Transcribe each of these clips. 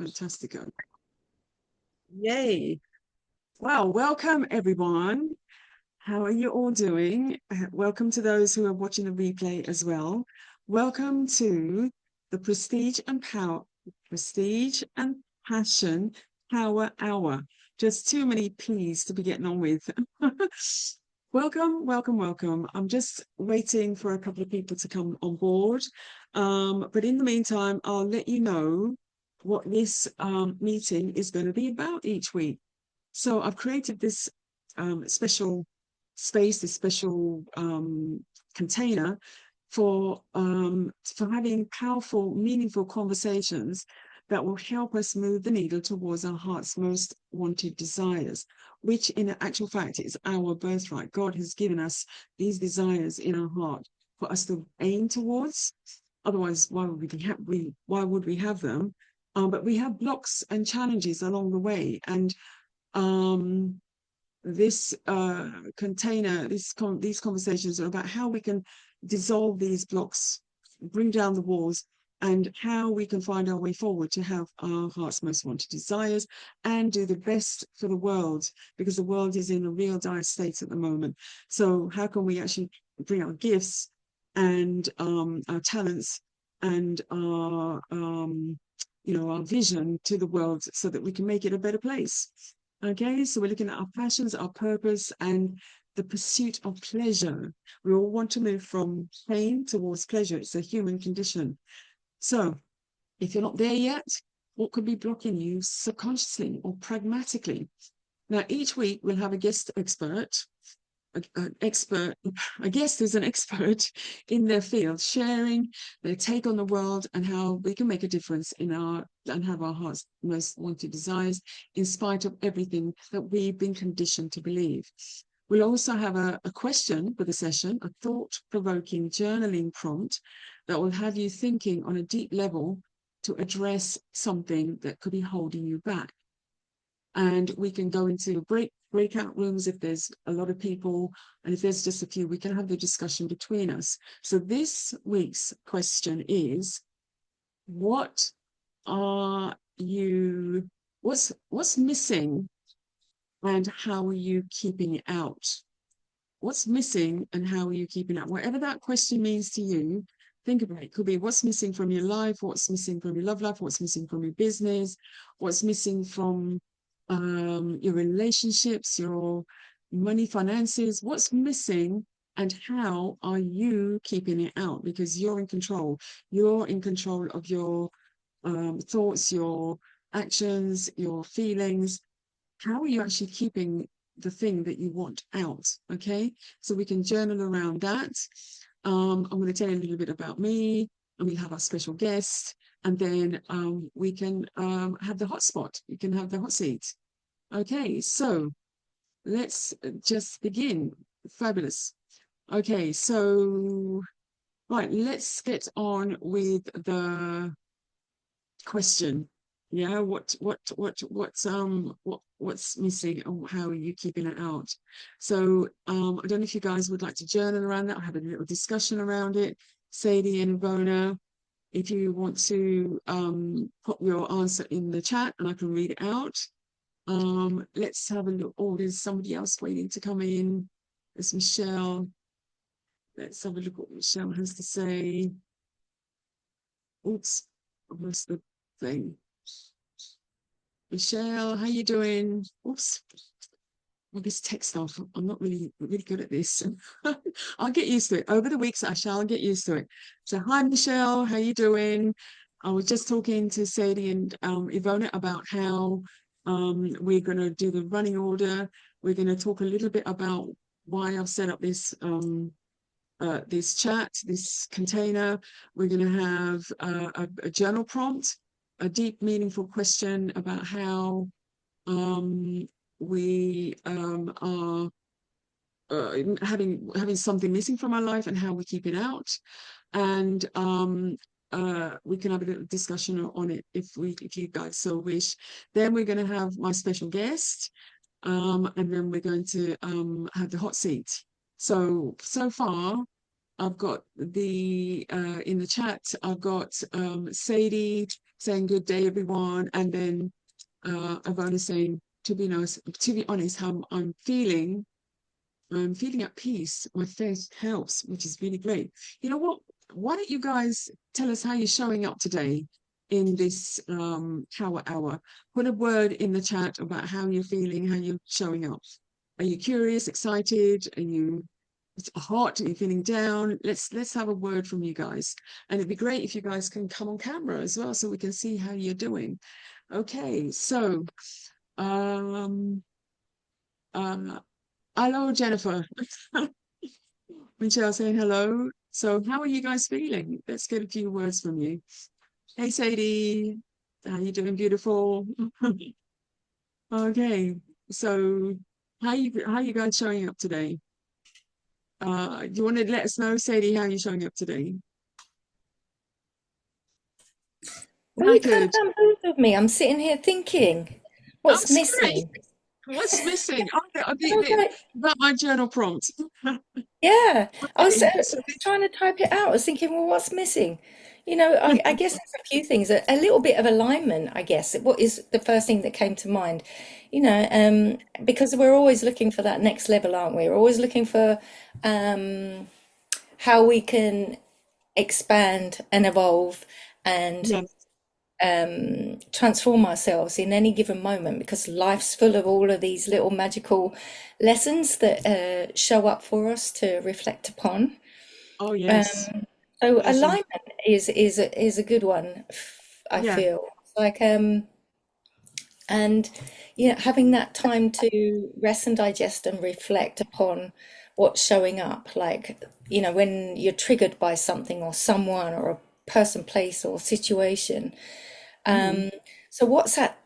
Fantastico. Yay. Well, welcome everyone. How are you all doing? Welcome to those who are watching the replay as well. Welcome to the Prestige and Passion Power Hour. Just too many P's to be getting on with. Welcome, welcome, welcome. I'm just waiting for a couple of people to come on board. But in the meantime, I'll let you know what this meeting is going to be about each week. So I've created this special space, this special container for having powerful, meaningful conversations that will help us move the needle towards our heart's most wanted desires, which in actual fact is our birthright. God has given us these desires in our heart for us to aim towards. Otherwise, why would we have them? But we have blocks and challenges along the way, and this container, these conversations are about how we can dissolve these blocks, bring down the walls, and how we can find our way forward to have our heart's most wanted desires and do the best for the world, because the world is in a real dire state at the moment. So how can we actually bring our gifts and our talents and our our vision to the world so that we can make it a better place? Okay, so we're looking at our passions, our purpose, and the pursuit of pleasure. We all want to move from pain towards pleasure. It's a human condition. So if you're not there yet, what could be blocking you subconsciously or pragmatically? Now, each week we'll have a guest expert, a guest who's an expert in their field, sharing their take on the world and how we can make a difference and have our heart's most wanted desires in spite of everything that we've been conditioned to believe. We'll also have a question for the session, a thought-provoking journaling prompt that will have you thinking on a deep level to address something that could be holding you back. And we can go into breakout rooms if there's a lot of people, and if there's just a few, we can have the discussion between us. So this week's question is, what's missing and how are you keeping it out? What's missing and how are you keeping it out? Whatever that question means to you, think about it. It could be what's missing from your life, what's missing from your love life, what's missing from your business, what's missing from your relationships, your money, finances, what's missing and how are you keeping it out? Because you're in control. You're in control of your thoughts, your actions, your feelings. How are you actually keeping the thing that you want out? Okay, so we can journal around that. I'm going to tell you a little bit about me, and we'll have our special guest, and then we can have the hot spot. You can have the hot seat. Okay, so let's just begin. Fabulous. Okay, so right, let's get on with the question. Yeah, what's missing and how are you keeping it out? So I don't know if you guys would like to journal around that or have a little discussion around it. Sadie and Ivona, if you want to put your answer in the chat and I can read it out. Let's have a look. Oh, there's somebody else waiting to come in. There's Michelle. Let's have a look what Michelle has to say. Oops, what's the thing? Michelle, how you doing? Oops. Well, this tech stuff, I'm not really good at this. I'll get used to it. Over the weeks, I shall get used to it. So hi, Michelle, how you doing? I was just talking to Sadie and Ivona about how we're going to do the running order. We're going to talk a little bit about why I've set up this this chat, this container. We're going to have a journal prompt, a deep, meaningful question about how we are having something missing from our life and how we keep it out. And we can have a little discussion on it if you guys so wish. Then we're going to have my special guest, and then we're going to have the hot seat. So far, I've got the in the chat, I've got Sadie saying good day everyone, and then Ivona saying to be honest, how I'm feeling at peace. My faith helps, which is really great. You know what? Why don't you guys tell us how you're showing up today in this power hour? Put a word in the chat about how you're feeling, how you're showing up. Are you curious, excited? Are you it's hot? Are you feeling down? Let's have a word from you guys. And it'd be great if you guys can come on camera as well so we can see how you're doing. Okay, so um uh, hello Jennifer. Michelle saying hello. So how are you guys feeling? Let's get a few words from you. Hey Sadie, how you doing? Beautiful. Okay, so how you guys showing up today? Do you want to let us know, Sadie, how you're showing up today? Well, Very you kind of good. bamboozled me. I'm sitting here thinking, I'm what's sorry. missing? What's missing? I was like, About my journal prompt. yeah, Okay, I so was trying to type it out. I was thinking, well, what's missing? I guess there's a few things. A little bit of alignment, I guess. What is the first thing that came to mind? Because we're always looking for that next level, aren't we? We're always looking for um, how we can expand and evolve and yes, transform ourselves in any given moment because life's full of all of these little magical lessons that show up for us to reflect upon. oh yes, Um, so yes, and alignment is a good one, I yeah, feel. Like and having that time to rest and digest and reflect upon what's showing up, like when you're triggered by something or someone or a person, place, or situation. mm, So what's that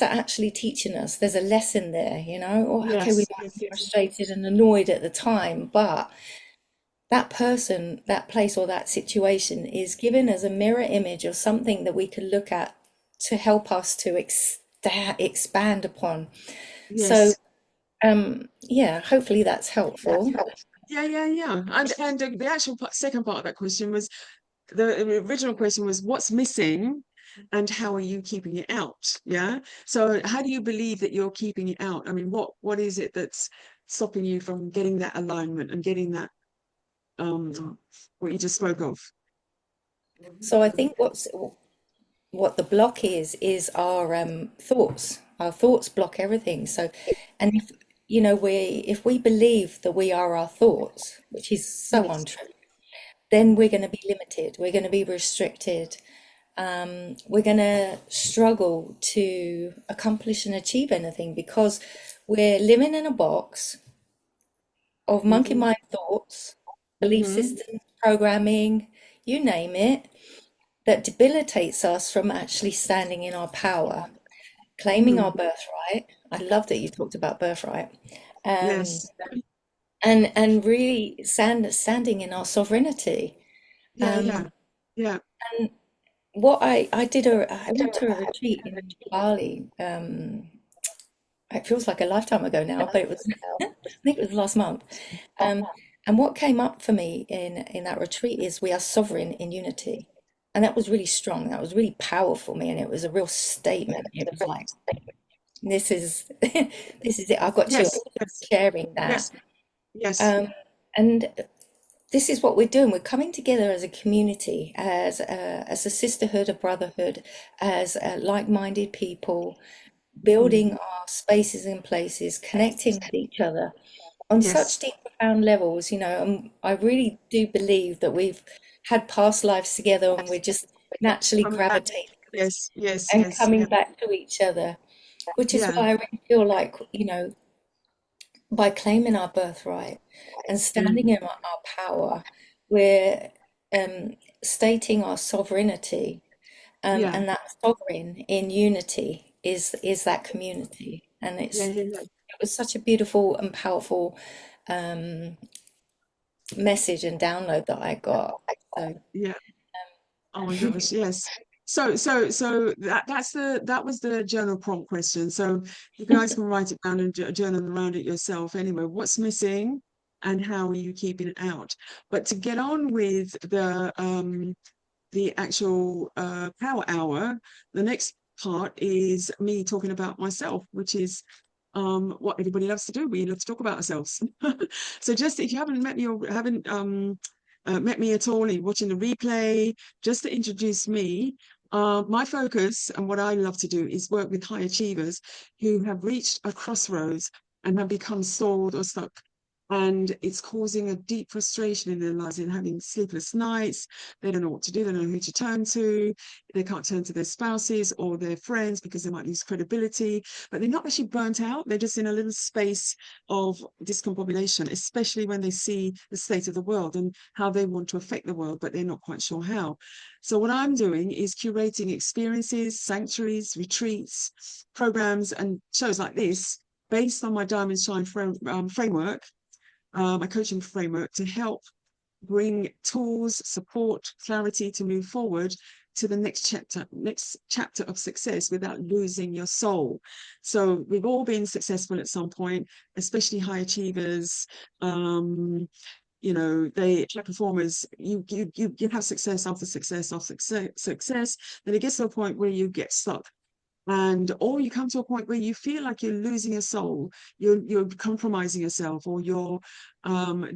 actually teaching us? There's a lesson there, Or okay, we yes, might yes, be yes, frustrated and annoyed at the time, but that person, that place, or that situation is giving us a mirror image of something that we can look at to help us to expand upon. So yes. yeah, hopefully that's helpful. Yeah, yeah, yeah. And the actual second part of that question was the original question was what's missing and how are you keeping it out? Yeah. So how do you believe that you're keeping it out? I mean, what is it that's stopping you from getting that alignment and getting that what you just spoke of? So I think what the block is our thoughts. Our thoughts block everything. So, and if we believe that we are our thoughts, which is so Yes, untrue, then we're going to be limited. We're going to be restricted. We're going to struggle to accomplish and achieve anything because we're living in a box of monkey mm-hmm, mind thoughts, belief mm-hmm, systems, programming, you name it, that debilitates us from actually standing in our power, claiming our mm, birthright. I love that you talked about birthright. Um, yes, and really standing in our sovereignty. yeah, Um, yeah, yeah, I went to a retreat in Bali. It feels like a lifetime ago now, but it was I think it was last month. Um, and what came up for me in that retreat is we are sovereign in unity. And that was really strong. That was really powerful for me, and it was a real statement. It was like, this is this is it. I've got children yes, yes, sharing that. yes, yes, Um, and this is what we're doing. We're coming together as a community, as a sisterhood, a brotherhood, as like-minded people, mm, building our spaces and places, connecting with each other on such yes, deep, profound levels. And I really do believe that we've had past lives together, and we're just naturally coming back, gravitating yes, yes, and yes, coming yeah, back to each other, which is yeah, why I really feel like, by claiming our birthright and mm, standing in our power, we're stating our sovereignty, yeah, and that sovereign in unity is that community. And yeah, yeah, yeah, it was such a beautiful and powerful um, message and download that I got. So yeah. Oh my gosh, yes. So that was the journal prompt question. So you guys can write it down and journal around it yourself. Anyway, what's missing? and how are you keeping it out. But to get on with the actual power hour, the next part is me talking about myself, which is what everybody loves to do. We love to talk about ourselves. So just if you haven't met me or haven't met me at all, and you're watching the replay, just to introduce me, my focus and what I love to do is work with high achievers who have reached a crossroads and have become stalled or stuck. And it's causing a deep frustration in their lives and having sleepless nights. They don't know what to do. They don't know who to turn to. They can't turn to their spouses or their friends because they might lose credibility. But they're not actually burnt out. They're just in a little space of discombobulation, especially when they see the state of the world and how they want to affect the world, but they're not quite sure how. So what I'm doing is curating experiences, sanctuaries, retreats, programs, and shows like this based on my Diamond Shine framework, my coaching framework, to help bring tools, support, clarity to move forward to the next chapter of success without losing your soul. So we've all been successful at some point, especially high achievers. They high performers, you have success after success after success. Then it gets to a point where you get stuck, and or you come to a point where you feel like you're losing your soul, you're compromising yourself, or you're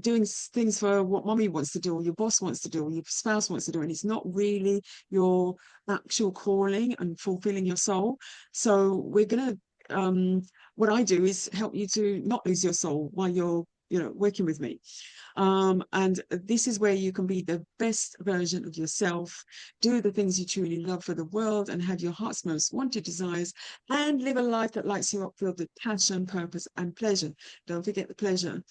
doing things for what mommy wants to do, or your boss wants to do, or your spouse wants to do, and it's not really your actual calling and fulfilling your soul. So we're gonna what I do is help you to not lose your soul while you're working with me. And this is where you can be the best version of yourself, do the things you truly love for the world, and have your heart's most wanted desires, and live a life that lights you up, filled with passion, purpose, and pleasure. Don't forget the pleasure.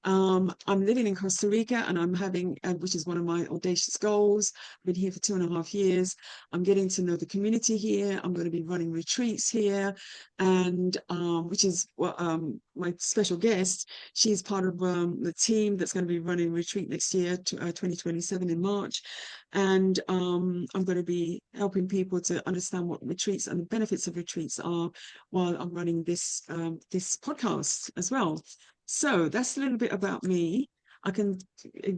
I'm living in Costa Rica, and I'm having, which is one of my audacious goals. I've been here for 2.5 years. I'm getting to know the community here. I'm going to be running retreats here, and which is what my special guest. She's part of the team that's going to be running retreat next year, 2027 in March. And I'm going to be helping people to understand what retreats and the benefits of retreats are while I'm running this podcast as well. So that's a little bit about me. I can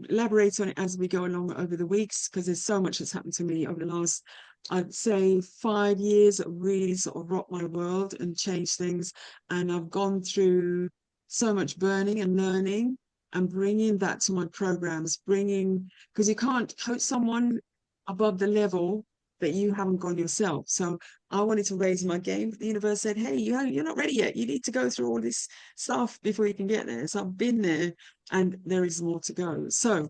elaborate on it as we go along over the weeks, because there's so much that's happened to me over the last, I'd say, 5 years that really sort of rocked my world and changed things. And I've gone through so much burning and learning and bringing that to my programs, because you can't coach someone above the level that you haven't gone yourself. So I wanted to raise my game. The universe said, hey, you're not ready yet. You need to go through all this stuff before you can get there. So I've been there, and there is more to go. So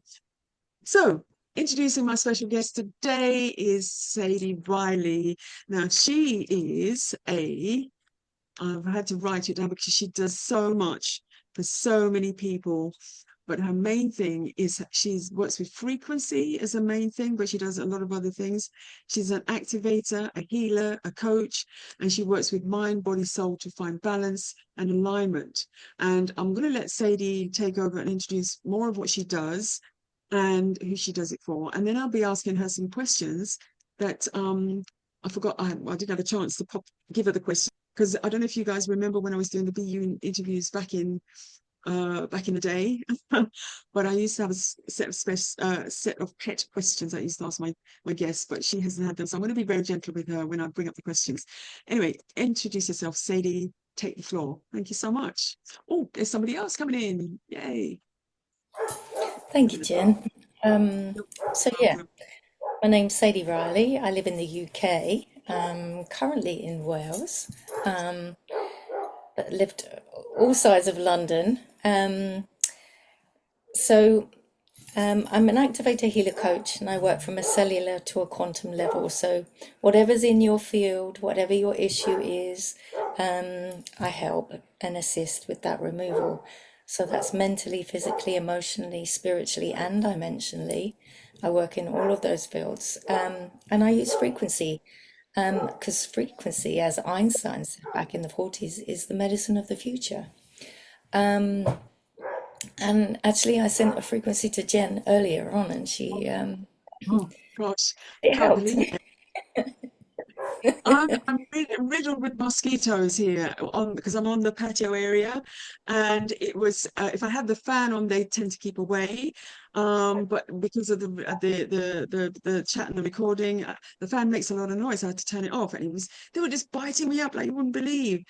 introducing my special guest today is Sadie Riley. Now, she is I've had to write it down because she does so much for so many people. But her main thing is she works with frequency as a main thing, but she does a lot of other things. She's an activator, a healer, a coach, and she works with mind, body, soul to find balance and alignment. And I'm going to let Sadie take over and introduce more of what she does and who she does it for. And then I'll be asking her some questions that I forgot. I didn't have a chance to give her the question, because I don't know if you guys remember when I was doing the BU interviews back in the day. But I used to have a set of pet questions I used to ask my guests, but she hasn't had them. So I'm going to be very gentle with her when I bring up the questions. Anyway, introduce yourself, Sadie. Take the floor. Thank you so much. Oh, there's somebody else coming in. Yay. Thank you, Jen. Um, You're so yeah, welcome. my name's Sadie Riley. I live in the UK, currently in Wales, but lived all sides of London. So I'm an activator healer coach, and I work from a cellular to a quantum level. So whatever's in your field, whatever your issue is, I help and assist with that removal. So that's mentally, physically, emotionally, spiritually, and dimensionally. I work in all of those fields. And I use frequency, because frequency, as Einstein said back in the 40s, is the medicine of the future. And actually, I sent a frequency to Jen earlier on, and Oh gosh, it can't helped. believe it. I'm riddled with mosquitoes here on because I'm on the patio area, and it was if I had the fan on, they tend to keep away. But because of the chat and the recording, the fan makes a lot of noise. I had to turn it off, and they were just biting me up like you wouldn't believe.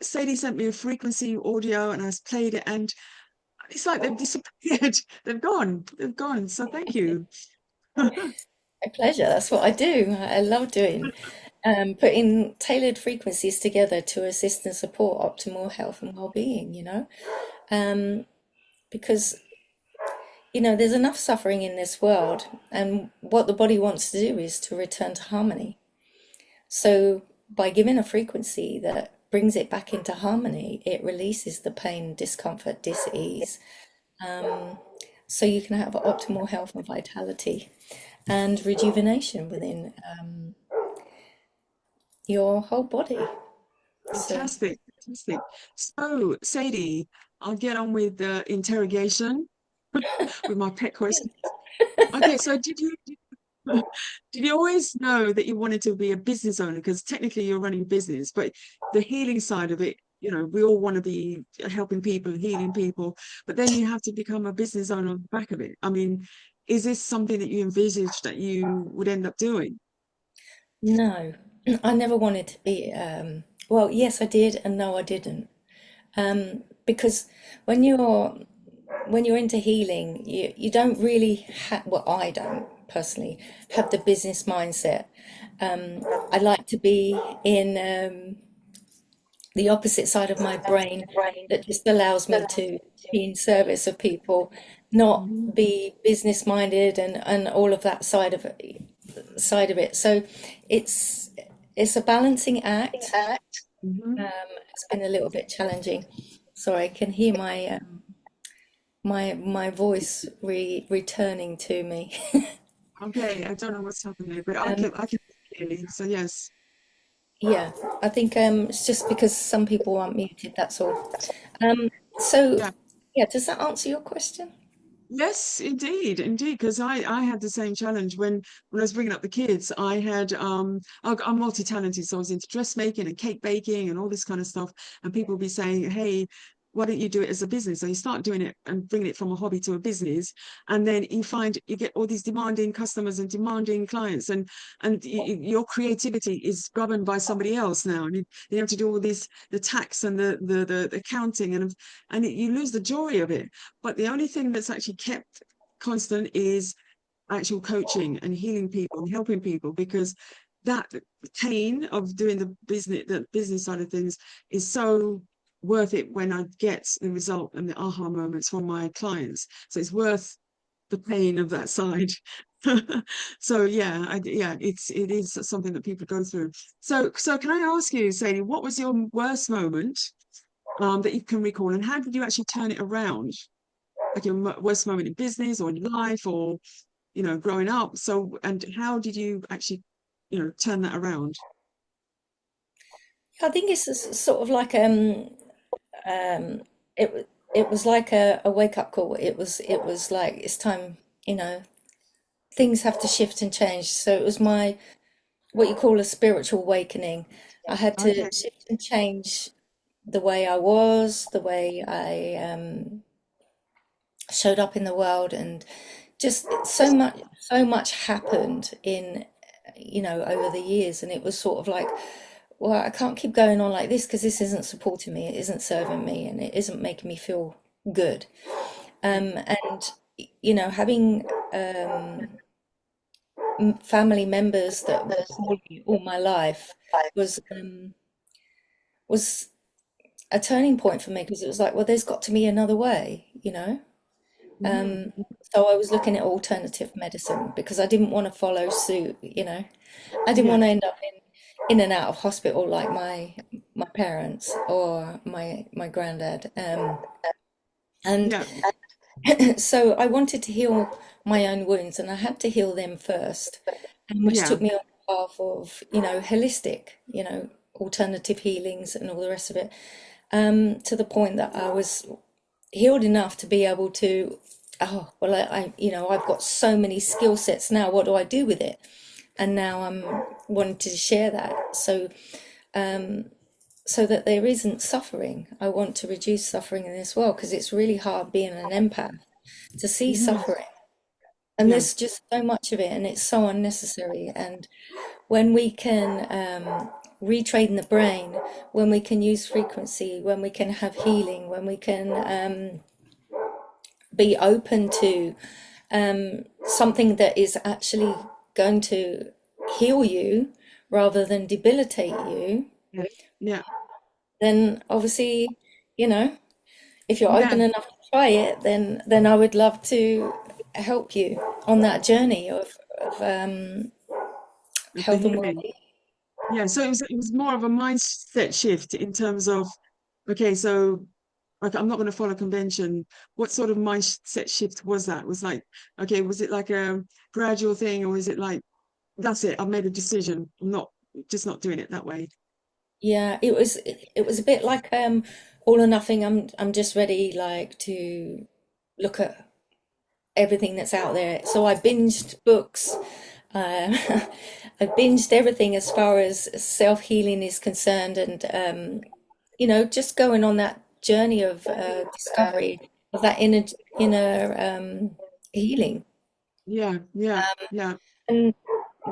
Sadie sent me a frequency audio, and I played it, and it's like they've disappeared. They've gone. They've gone. So thank you. A pleasure. That's what I do. I love doing. Putting tailored frequencies together to assist and support optimal health and well-being, Um, because, there's enough suffering in this world, and what the body wants to do is to return to harmony. So by giving a frequency that brings it back into harmony, it releases the pain, discomfort, dis-ease, so you can have optimal health and vitality and rejuvenation within your whole body. So, Fantastic, fantastic. So, Sadie, I'll get on with the interrogation with my pet question. Okay, so did you always know that you wanted to be a business owner? Because technically you're running a business, but the healing side of it, we all want to be helping people, healing people, but then you have to become a business owner on the back of it. I mean, is this something that you envisaged that you would end up doing? no, I never wanted to be, well, yes, I did, and no, I didn't. Because when you're when you're into healing, you don't really have, well, I don't personally have the business mindset. I like to be in the opposite side of my brain that just allows me to be in service of people, not Mhm. be business minded and all of that side of it. So it's it's a balancing act. Mhm. It's been a little bit challenging. Sorry, I can hear my voice returning to me. Okay, I don't know what's happening, but Um, I can hear you. So yes. yeah, I think it's just because some people aren't muted, that's all. Um, so Yeah. yeah, does that answer your question? Yes, indeed, indeed. Because I had the same challenge when I was bringing up the kids. I'm multi-talented, so I was into dressmaking and cake baking and all this kind of stuff. And people would be saying, "Hey, why don't you do it as a business?" So you start doing it and bringing it from a hobby to a business, and then you find you get all these demanding customers and demanding clients, and your creativity is governed by somebody else now, and you have to do all this the tax and the accounting and you lose the joy of it. But the only thing that's actually kept constant is actual coaching and healing people and helping people because that pain of doing the business side of things is so worth it when I get the result and the aha moments from my clients. So it's worth the pain of that side. So yeah, it is something that people go through. So can I ask you, Sadie, what was your worst moment that you can recall, and how did you actually turn it around? Like your worst moment in business or in life or growing up, so and how did you actually turn that around? I think it's sort of like um it was like a wake up call. It was like it's time, you know, things have to shift and change. So it was my what you call a spiritual awakening. I had to Okay. shift and change the way I was, the way I showed up in the world, and just so much happened in, over the years, and it was sort of like, well, I can't keep going on like this because this isn't supporting me, it isn't serving me, and it isn't making me feel good. And having family members that were poorly all my life was was a turning point for me, because it was like, well, there's got to be another way. Hmm. So I was looking at alternative medicine because I didn't want to follow suit. I didn't Yeah. want to end up in and out of hospital like my parents or my granddad. And Yeah. so I wanted to heal my own wounds, and I had to heal them first, and which Yeah. took me on the path of, holistic, alternative healings and all the rest of it, to the point that I was healed enough to be able to, oh, well, I've got so many skill sets now. What do I do with it? And now I'm wanted to share that um, so that there isn't suffering. I want to reduce suffering in this world because it's really hard being an empath to see Mhm. suffering. And Yeah, there's just so much of it, and it's so unnecessary. And when we can retrain the brain, when we can use frequency, when we can have healing, when we can be open to something that is actually going to heal you rather than debilitate you, yeah, yeah, then obviously, you know, if you're yeah. open enough to try it, then I would love to help you on that journey of Of the health and healing. well-being. Yeah, so it was more of a mindset shift in terms of, okay, so like I'm not going to follow convention. What sort of mindset shift was that? Was like, okay, was it like a gradual thing, or was it like, that's it, I've made a decision. I'm not just not doing it that way. Yeah, it was a bit like all or nothing. I'm just ready like to look at everything that's out there. So I binged books. Uh, I binged everything as far as self-healing is concerned, and just going on that journey of discovery of that inner healing, Yeah, yeah, yeah, and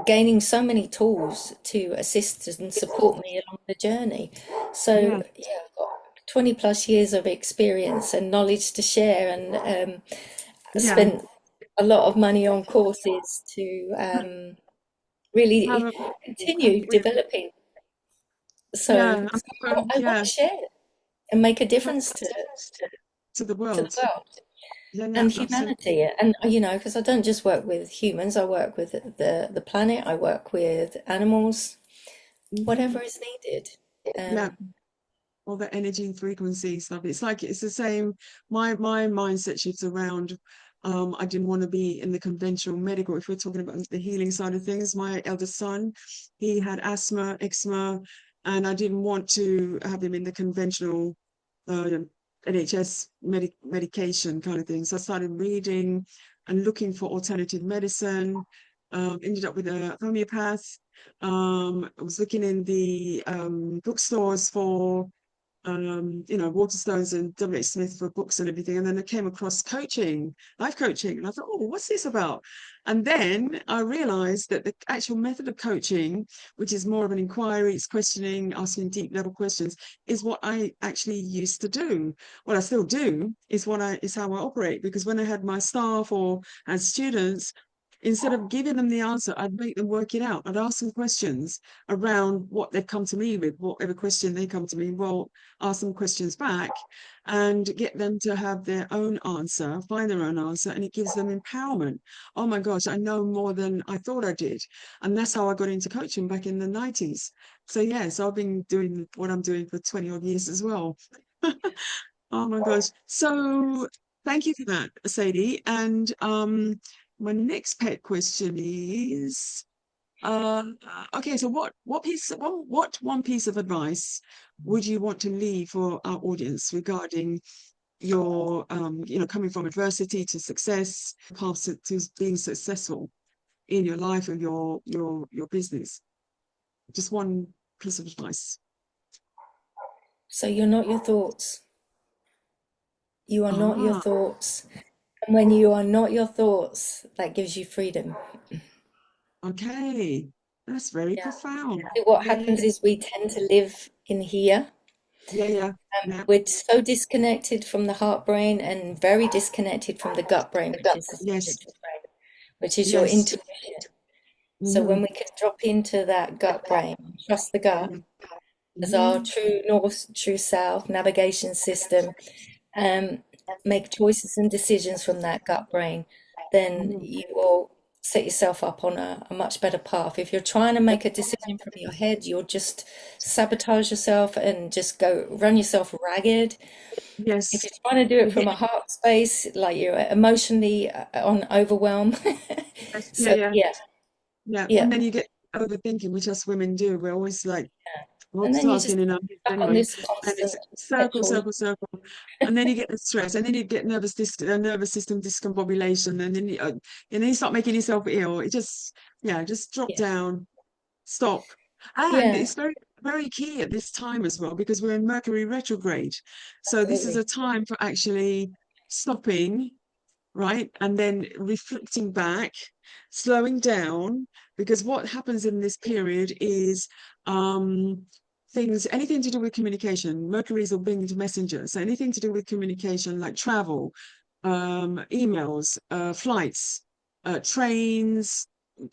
gaining so many tools to assist and support me along the journey. So yeah, yeah, I've got 20 plus years of experience and knowledge to share, and yeah. spent a lot of money on courses to Have really a, continue developing. So, yeah, I want yeah, to share it and make a difference to the to the world. world Yeah, yeah, and absolutely. humanity. And because I don't just work with humans, I work with the planet, I work with animals, Mhm. whatever is needed. Yeah, Um, all the energy and frequency stuff. It's like it's the same. My mindset shifts around. I didn't want to be in the conventional medical. If we're talking about the healing side of things, my eldest son, he had asthma, eczema, and I didn't want to have him in the conventional uh, NHS medication kind of thing. So I started reading and looking for alternative medicine. Ended up with a homeopath. I was looking in the bookstores for Waterstones and W.H. Smith for books and everything. And then I came across coaching, life coaching, and I thought, oh, what's this about? And then I realized that the actual method of coaching, which is more of an inquiry, it's questioning, asking deep level questions, is what I actually used to do. What I still do is how I operate. Because when I had my staff or as students, instead of giving them the answer, I'd make them work it out. I'd ask them questions around what they've come to me with, whatever question they come to me. Well, ask them questions back and get them to have their own answer, find their own answer, and it gives them empowerment. Oh my gosh, I know more than I thought I did. And that's how I got into coaching back in the 90s. So yes, I've been doing what I'm doing for 20 odd years as well. Oh my gosh. So thank you for that, Sadie. And my next pet question is okay, so what one piece of advice would you want to leave for our audience regarding your coming from adversity to success, paths to being successful in your life and your business? Just one piece of advice. so you're not your thoughts. You are not your Ah, thoughts. And when you are not your thoughts, that gives you freedom. okay. That's very Yeah. profound. So what Yeah, yeah, happens is we tend to live in here. yeah, yeah, yeah. We're so disconnected from the heart brain and very disconnected from the gut brain, which is the Yes, spiritual brain, which is your yes. intuition. So when Hmm. we can drop into that gut brain, trust the gut as our Hmm. true north, true south navigation system, um, make choices and decisions from that gut brain, then Hmm. you will set yourself up on a much better path. If you're trying to make a decision from your head, you'll just sabotage yourself and just go run yourself ragged. If Yes. you're trying to do it You from get a heart space, like you're emotionally on overwhelm. yes, yeah, So yeah. yeah, Yeah, yeah. and then you get overthinking, which us women do. We're always like And then you just multitasking in our head stuck on anyway, this and constant it's circle, perpetual. circle, circle, and then you get the stress, and then you get nervous system discombobulation, and then you start making yourself ill. It just, yeah, just drop Yeah. down. Stop. And Yeah, it's very, very key at this time as well, because we're in Mercury retrograde. So this is absolutely. a time for actually stopping, right? And then reflecting back, slowing down, because what happens in this period is um, things, anything to do with communication. Mercury's a winged messenger. So anything to do with communication, like travel, emails, flights, trains,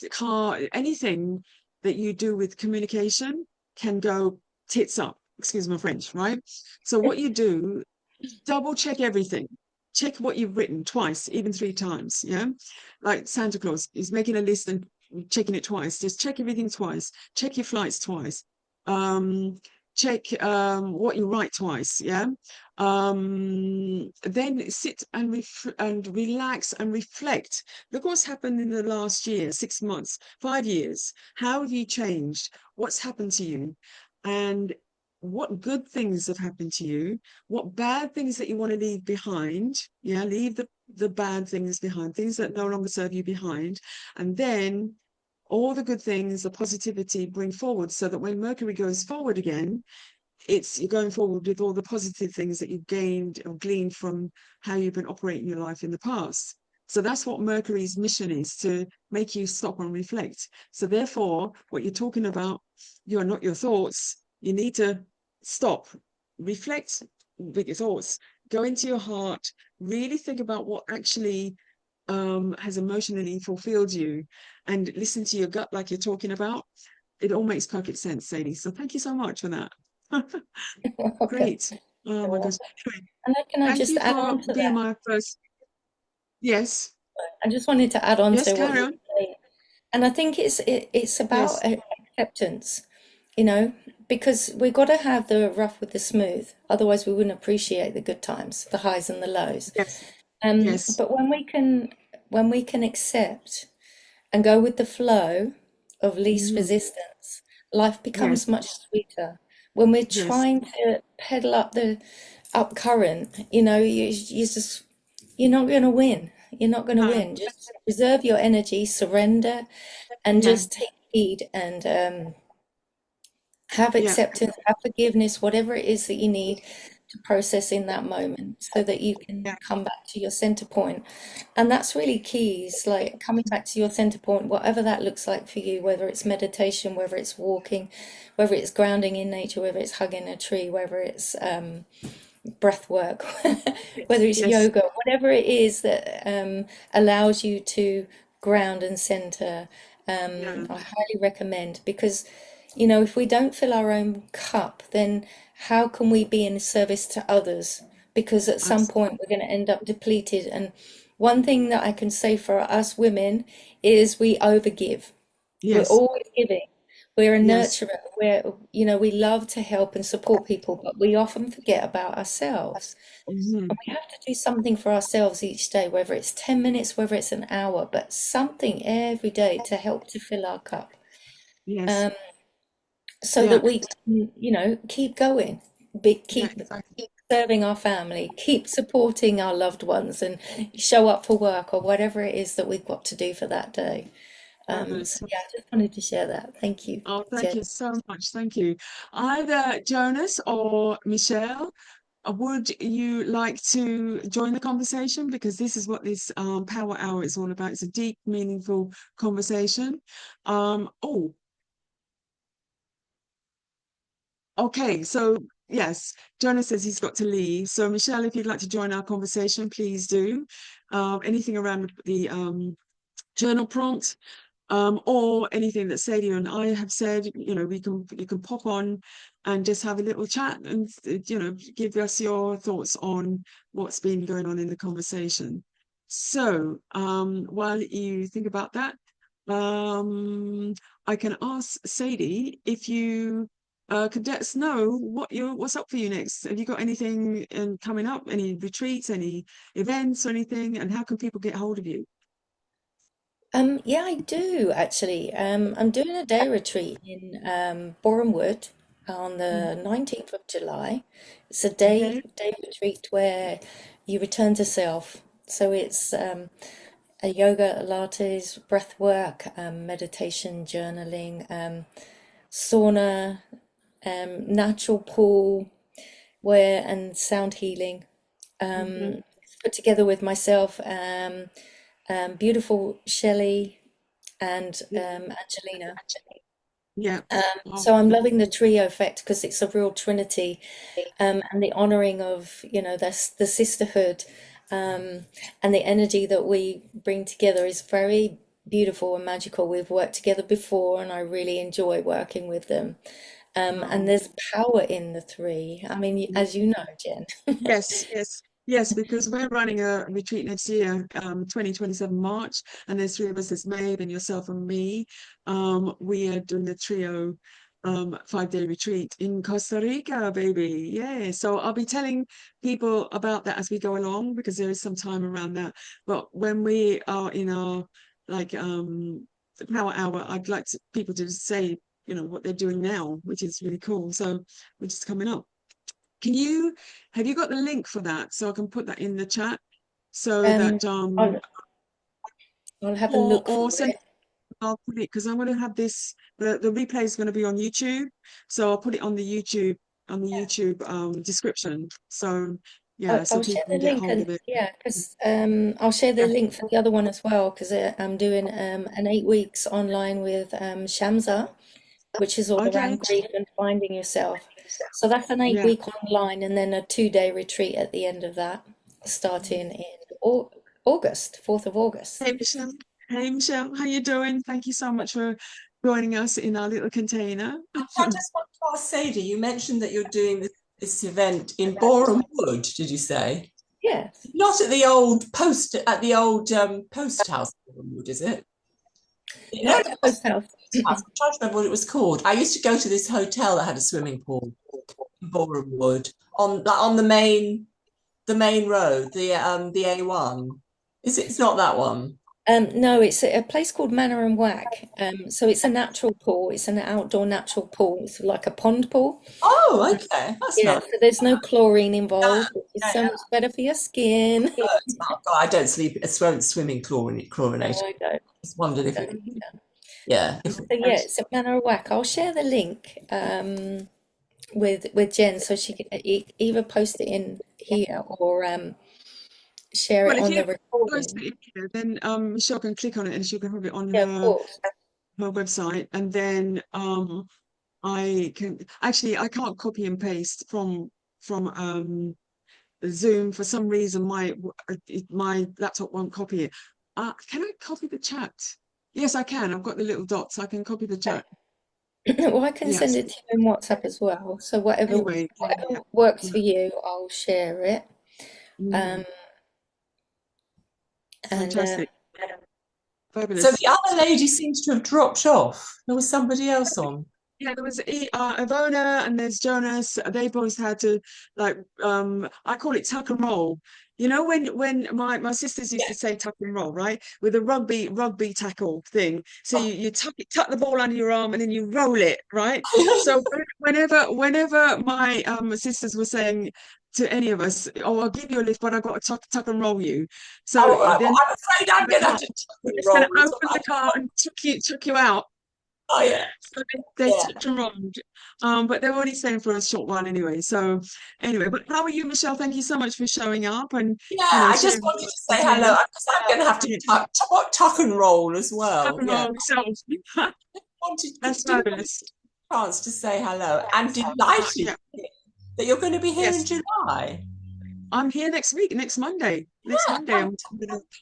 car, anything that you do with communication can go tits up. Excuse my French, right? So what you do, double check everything. Check what you've written twice, even three times. Yeah. Like Santa Claus is making a list and checking it twice. Just check everything twice. Check your flights twice. Um, check what you write twice. Yeah. Then sit and relax and reflect. Look what's happened in the last year, 6 months, 5 years. How have you changed? What's happened to you? And what good things have happened to you? What bad things that you want to leave behind. Yeah, leave the bad things behind, things that no longer serve you behind. And then all the good things, the positivity bring forward so that when Mercury goes forward again, it's you're going forward with all the positive things that you've gained or gleaned from how you've been operating your life in the past. So that's what Mercury's mission is, to make you stop and reflect. So therefore, what you're talking about, you're not your thoughts. You need to stop, reflect with your thoughts, go into your heart, really think about what actually has emotionally fulfilled you, and listen to your gut like you're talking about. It all makes perfect sense, Sadie. So thank you so much for that. Okay. Great. Oh You're my gosh. welcome. Anyway, And then can I thank just you add for on to being that? my first. Yes. I just wanted to add on Yes, to what carry you on. were saying. And I think it's about Yes. acceptance, you know, because we got to have the rough with the smooth. Otherwise, we wouldn't appreciate the good times, the highs and the lows. Yes. Yes. But when we can accept and go with the flow of least Hmm. resistance, life becomes Yes. much sweeter. When we're Yes. trying to pedal up the up current, you know, you just you're not going to win. You're not going to No. win. Just reserve your energy, surrender, and Yeah. just take heed and have Yeah. acceptance, have forgiveness, whatever it is that you need to process in that moment so that you can Yeah. come back to your center point. And that's really key, is like coming back to your center point, whatever that looks like for you, whether it's meditation, whether it's walking, whether it's grounding in nature, whether it's hugging a tree, whether it's breath work, whether Yes. it's Yes. yoga, whatever it is that allows you to ground and center. Yeah. I highly recommend, because, you know, if we don't fill our own cup, then how can we be in service to others? Because at some Abs- point we're going to end up depleted. And one thing that I can say for us women is we overgive. We're Yes. always giving. We're a Yes. nurturer. We love to help and support people, but we often forget about ourselves. Hmm. And we have to do something for ourselves each day, whether it's 10 minutes, whether it's an hour, but something every day to help to fill our cup, Yes. um, so Yeah. that we can, keep going, Yeah. keep Exactly. serving our family, keep supporting our loved ones, and show up for work or whatever it is that we've got to do for that day. So Fabulous. yeah, I just wanted to share that. Thank you, Oh, thank Jen. you so much. Thank you. Either Jonas or Michelle, would you like to join the conversation? Because this is what this Power Hour is all about. It's a deep, meaningful conversation. Oh, okay. So, yes, Jonas says he's got to leave. So, Michelle, if you'd like to join our conversation, please do. Anything around the journal prompt, or anything that Sadie and I have said, we can you can pop on and just have a little chat and give us your thoughts on what's been going on in the conversation. So while you think about that, um, I can ask Sadie if you could let us know what's up for you next. Have you got anything coming up? Any retreats, any events, or anything? And how can people get hold of you? Yeah, I do actually. I'm doing a day retreat in Bournemouth on Mhm. the 19th of July. It's a Okay. day retreat where you return to self. So yoga, Pilates, breath work, meditation, journaling, sauna, natural pool, where and sound healing. Mhm. Put together with myself, beautiful Shelley and Yeah. Angelina. Yeah. Oh, So I'm loving the trio effect because it's a real trinity, and the honoring of, the sisterhood, um, and the energy that we bring together is very beautiful and magical. We've worked together before, and I really enjoy working with them. And wow. there's power in the three. I mean, as you know, Jen. Yes, yes, yes, because we're running a retreat next year, 2027 March, and there's three of us, there's Maeve and yourself and me. We are doing a trio 5-day retreat in Costa Rica, baby. Yeah. So I'll be telling people about that as we go along because there is some time around that. But when we are in our like the power hour, I'd like people to say, what they're doing now, which is really cool. So which is coming up. Can you have you got the link for that so I can put that in the chat so Um, that I'll, I'll have a or look for send it. I'll put it because I'm going to have this the replay is going to be on YouTube, so I'll put it on the YouTube description, so yeah, so I'll share people can the get link, hold and of it. yeah, because I'll share the Yeah. link for the other one as well, because I'm doing an 8 weeks online with Shamsa, which is all Okay. around grief and finding yourself. So that's an eight Yeah. week online, and then a 2-day retreat at the end of that, starting in August, 4th of August. Hey Michelle. Hey Michelle, how you doing? Thank you so much for joining us in our little container. I just want to ask Sadie, you mentioned that you're doing this event in Boreham Wood, did you say? Yes. Not at the old post house, Boreham Wood, is it? No, Not not at the the post house. post house. I'm trying to remember what it was called. I used to go to this hotel that had a swimming pool in Boreham Wood on the main road, the A1. Is it? It's not that one. No, it's a place called Manor and Whack. So it's a natural pool. It's an outdoor natural pool. It's like a pond pool. Oh, okay, that's Yeah, nice. so there's no chlorine involved, which is Yeah, so yeah. much better for your skin. Oh, God, I don't sleep. I won't swim in chlorinated. No, I don't. Just wondered if it, Don't either. yeah. So yeah, it's at Manor and Whack. I'll share the link with Jen so she can either post it in here or share Well, it if on you the post recording. it in here, then Michelle can click on it and she can have it on Yeah, of course. her website, and then I can actually I can't copy and paste from Zoom for some reason. My laptop won't copy it. Can I copy the chat? Yes, I can. I've got the little dots. I can copy the chat. Well, I can send Yes. it to you in WhatsApp as well. So whatever Anyway, yeah, works yeah. for you, I'll share it. Mm, Um, and fantastic. So Fabulous. the other lady seems to have dropped off. There was somebody else on. Yeah, there was Ivona and there's Jonas. They've always had to like I call it tuck and roll. When my sisters used to say tuck and roll, right? With a rugby tackle thing. So you tuck the ball under your arm and then you roll it, right? So whenever my sisters were saying to any of us, "Oh, I'll give you a lift, but I've got to tuck and roll you." So Oh, right. Well, then I'm afraid I'm the going to have car, to tuck we're and just going to roll as open the well. car and tuck you out. Oh, yeah. So they Yeah. took around, but they're only staying for a short while anyway. So anyway, but how are you, Michelle? Thank you so much for showing up and Yeah, I just sharing wanted to what say you're hello doing. because I'm going to have to Yeah, tuck and roll as tuck well. and Yeah. roll yourself. That's Didn't want fabulous. a chance to say hello and delighted Yeah. that you're going to be here in Yes. July. I'm here next week, next Monday. Next Yeah, Monday.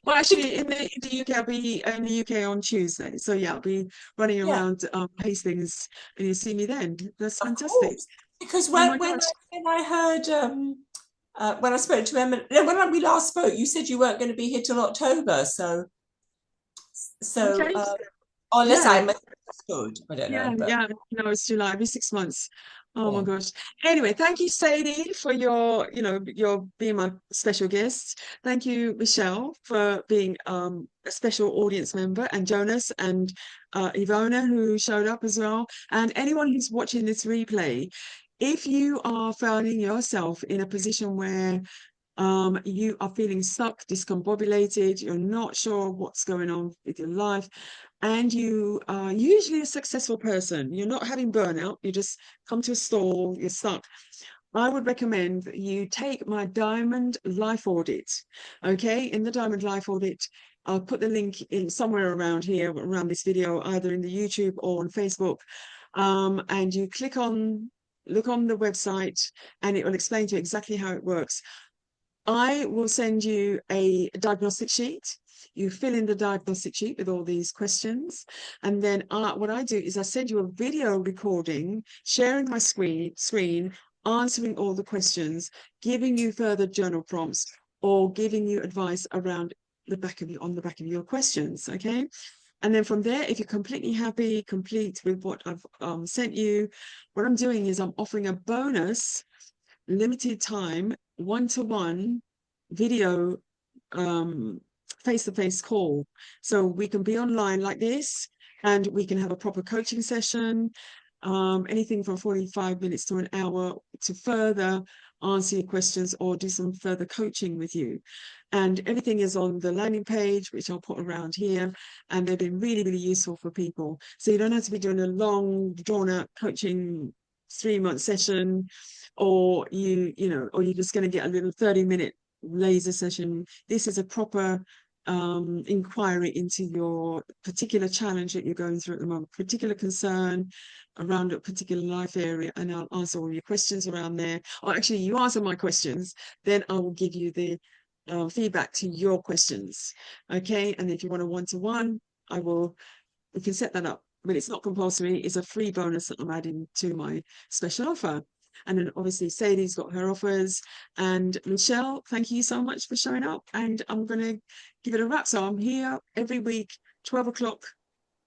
Well, fantastic. actually, in the UK, I'll be in the UK on Tuesday. So yeah, I'll be running Yeah, around Hastings, and you see me then. That's of fantastic. course. Because Oh when my when gosh. I, when I heard when I spoke to Emma, no, when we last spoke, you said you weren't going to be here till October. So Okay. unless Yeah. I misunderstood, I don't Yeah, know, but yeah, no, it's July, every 6 months. Oh my yeah, gosh. Anyway, thank you, Sadie, for your being my special guest. Thank you, Michelle, for being a special audience member, and Jonas and Ivona, who showed up as well. And anyone who's watching this replay, if you are finding yourself in a position where you are feeling stuck, discombobulated, you're not sure what's going on with your life, and you are usually a successful person. You're not having burnout, you just come to a stall, you're stuck. I would recommend that you take my Diamond Life Audit. Okay, in the Diamond Life Audit, I'll put the link in somewhere around here, around this video, either in the YouTube or on Facebook. And you look on the website, and it will explain to you exactly how it works. I will send you a diagnostic sheet. You fill in the diagnostic sheet with all these questions. And then what I do is I send you a video recording, sharing my screen, answering all the questions, giving you further journal prompts, or giving you advice around on the back of your questions. Okay. And then from there, if you're completely happy, complete with what I've sent you, what I'm doing is I'm offering a bonus limited time one-to-one video face-to-face call, so we can be online like this, and we can have a proper coaching session, anything from 45 minutes to an hour, to further answer your questions or do some further coaching with you. And everything is on the landing page, which I'll put around here, and they've been really, really useful for people. So you don't have to be doing a long, drawn-out coaching 3-month session, or or you're just going to get a little 30-minute laser session. This is a proper inquiry into your particular challenge that you're going through at the moment, particular concern around a particular life area, and I'll answer all your questions around there. Or actually, you answer my questions, then I will give you the feedback to your questions. Okay, and if you want a one-to-one, we can set that up. I mean, it's not compulsory, it's a free bonus that I'm adding to my special offer. And then obviously Sadie's got her offers. And Michelle, thank you so much for showing up. And I'm going to give it a wrap. So I'm here every week, 12 o'clock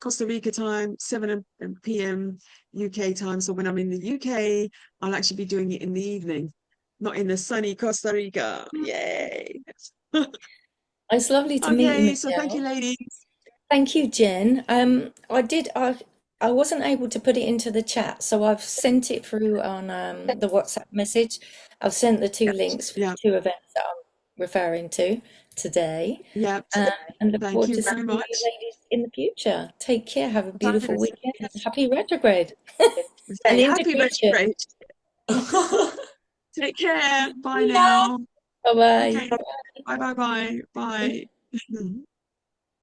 Costa Rica time, 7 p.m. UK time. So when I'm in the UK, I'll actually be doing it in the evening, not in the sunny Costa Rica. Yay. It's lovely to meet you, Okay, so thank you, Michelle. ladies. Thank you, Jen. I wasn't able to put it into the chat, so I've sent it through on the WhatsApp message. I've sent the two Yeah, links for yeah, the two events that I'm referring to today, yeah. and look Thank forward you to very seeing you much. ladies in the future. Take care. Have a beautiful Fabulous. weekend. Happy retrograde and Okay, happy integration. retrograde. Take care. Bye Yeah. now. Bye bye. Okay. Bye, bye, bye. Bye.